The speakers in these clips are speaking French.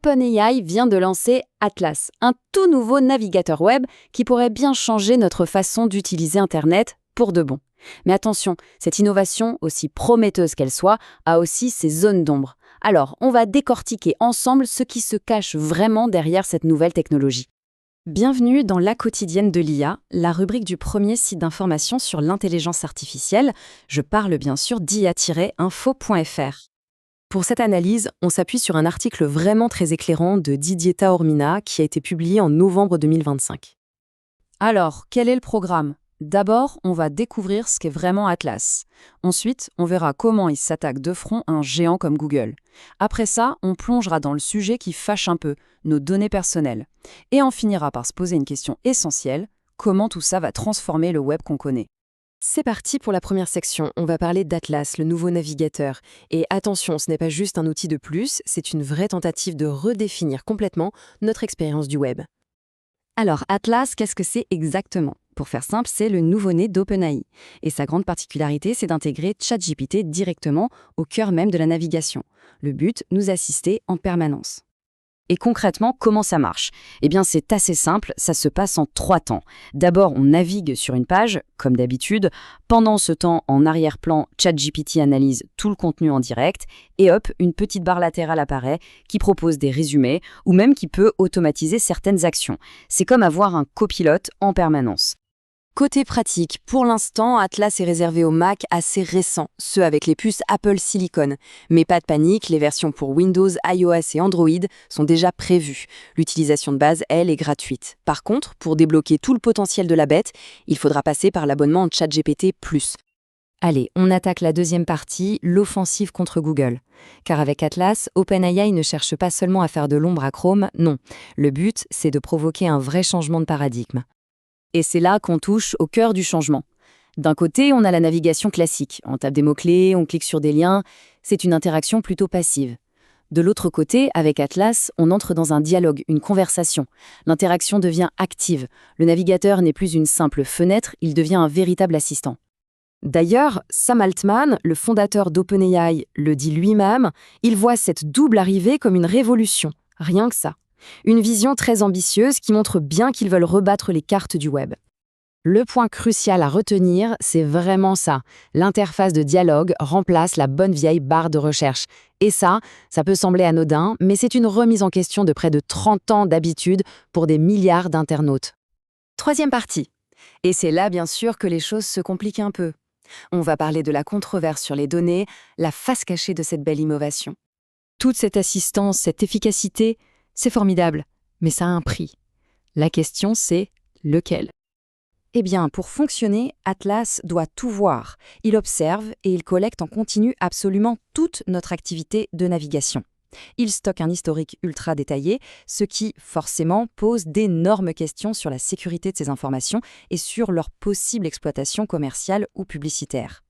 OpenAI vient de lancer Atlas, un tout nouveau navigateur web qui pourrait bien changer notre façon d'utiliser Internet pour de bon. Mais attention, cette innovation, aussi prometteuse qu'elle soit, a aussi ses zones d'ombre. Alors, on va décortiquer ensemble ce qui se cache vraiment derrière cette nouvelle technologie. Bienvenue dans La quotidienne de l'IA, la rubrique du premier site d'information sur l'intelligence artificielle. Je parle bien sûr d'ia-info.fr. Pour cette analyse, on s'appuie sur un article vraiment très éclairant de Didier Taormina qui a été publié en novembre 2025. Alors, quel est le programme ? D'abord, on va découvrir ce qu'est vraiment Atlas. Ensuite, on verra comment il s'attaque de front à un géant comme Google. Après ça, on plongera dans le sujet qui fâche un peu, nos données personnelles. Et on finira par se poser une question essentielle, comment tout ça va transformer le web qu'on connaît ? C'est parti pour la première section, on va parler d'Atlas, le nouveau navigateur. Et attention, ce n'est pas juste un outil de plus, c'est une vraie tentative de redéfinir complètement notre expérience du web. Alors, Atlas, qu'est-ce que c'est exactement ? Pour faire simple, c'est le nouveau-né d'OpenAI. Et sa grande particularité, c'est d'intégrer ChatGPT directement au cœur même de la navigation. Le but, nous assister en permanence. Et concrètement, comment ça marche ? Eh bien, c'est assez simple, ça se passe en 3 temps. D'abord, on navigue sur une page, comme d'habitude. Pendant ce temps, en arrière-plan, ChatGPT analyse tout le contenu en direct. Et hop, une petite barre latérale apparaît qui propose des résumés ou même qui peut automatiser certaines actions. C'est comme avoir un copilote en permanence. Côté pratique, pour l'instant, Atlas est réservé aux Mac assez récents, ceux avec les puces Apple Silicon. Mais pas de panique, les versions pour Windows, iOS et Android sont déjà prévues. L'utilisation de base, elle, est gratuite. Par contre, pour débloquer tout le potentiel de la bête, il faudra passer par l'abonnement ChatGPT+. Allez, on attaque la deuxième partie, l'offensive contre Google. Car avec Atlas, OpenAI ne cherche pas seulement à faire de l'ombre à Chrome, non. Le but, c'est de provoquer un vrai changement de paradigme. Et c'est là qu'on touche au cœur du changement. D'un côté, on a la navigation classique. On tape des mots-clés, on clique sur des liens. C'est une interaction plutôt passive. De l'autre côté, avec Atlas, on entre dans un dialogue, une conversation. L'interaction devient active. Le navigateur n'est plus une simple fenêtre, il devient un véritable assistant. D'ailleurs, Sam Altman, le fondateur d'OpenAI, le dit lui-même, il voit cette double arrivée comme une révolution. Rien que ça. Une vision très ambitieuse qui montre bien qu'ils veulent rebattre les cartes du web. Le point crucial à retenir, c'est vraiment ça. L'interface de dialogue remplace la bonne vieille barre de recherche. Et ça peut sembler anodin, mais c'est une remise en question de près de 30 ans d'habitude pour des milliards d'internautes. Troisième partie. Et c'est là, bien sûr, que les choses se compliquent un peu. On va parler de la controverse sur les données, la face cachée de cette belle innovation. Toute cette assistance, cette efficacité, c'est formidable, mais ça a un prix. La question, c'est lequel ? Eh bien, pour fonctionner, Atlas doit tout voir. Il observe et il collecte en continu absolument toute notre activité de navigation. Il stocke un historique ultra détaillé, ce qui, forcément, pose d'énormes questions sur la sécurité de ces informations et sur leur possible exploitation commerciale ou publicitaire.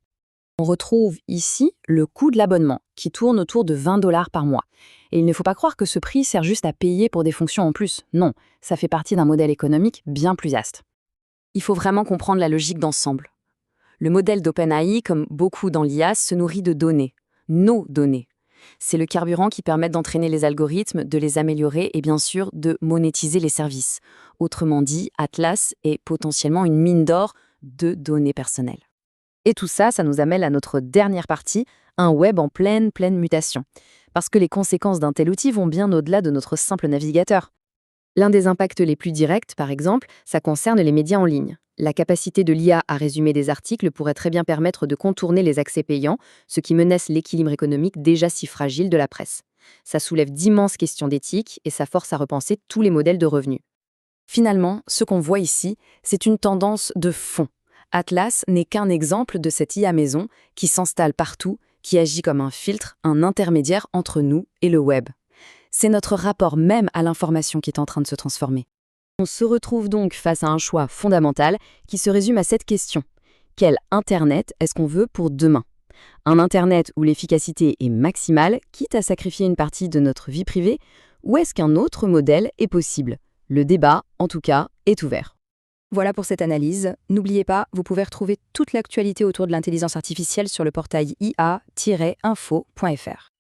On retrouve ici le coût de l'abonnement, qui tourne autour de 20 $ par mois. Et il ne faut pas croire que ce prix sert juste à payer pour des fonctions en plus. Non, ça fait partie d'un modèle économique bien plus vaste. Il faut vraiment comprendre la logique d'ensemble. Le modèle d'OpenAI, comme beaucoup dans l'IA, se nourrit de données. Nos données. C'est le carburant qui permet d'entraîner les algorithmes, de les améliorer et bien sûr de monétiser les services. Autrement dit, Atlas est potentiellement une mine d'or de données personnelles. Et tout ça, ça nous amène à notre dernière partie, un web en pleine mutation. Parce que les conséquences d'un tel outil vont bien au-delà de notre simple navigateur. L'un des impacts les plus directs, par exemple, ça concerne les médias en ligne. La capacité de l'IA à résumer des articles pourrait très bien permettre de contourner les accès payants, ce qui menace l'équilibre économique déjà si fragile de la presse. Ça soulève d'immenses questions d'éthique et ça force à repenser tous les modèles de revenus. Finalement, ce qu'on voit ici, c'est une tendance de fond. Atlas n'est qu'un exemple de cette IA maison qui s'installe partout, qui agit comme un filtre, un intermédiaire entre nous et le web. C'est notre rapport même à l'information qui est en train de se transformer. On se retrouve donc face à un choix fondamental qui se résume à cette question. Quel Internet est-ce qu'on veut pour demain ? Un Internet où l'efficacité est maximale, quitte à sacrifier une partie de notre vie privée, ou est-ce qu'un autre modèle est possible ? Le débat, en tout cas, est ouvert. Voilà pour cette analyse. N'oubliez pas, vous pouvez retrouver toute l'actualité autour de l'intelligence artificielle sur le portail ia-info.fr.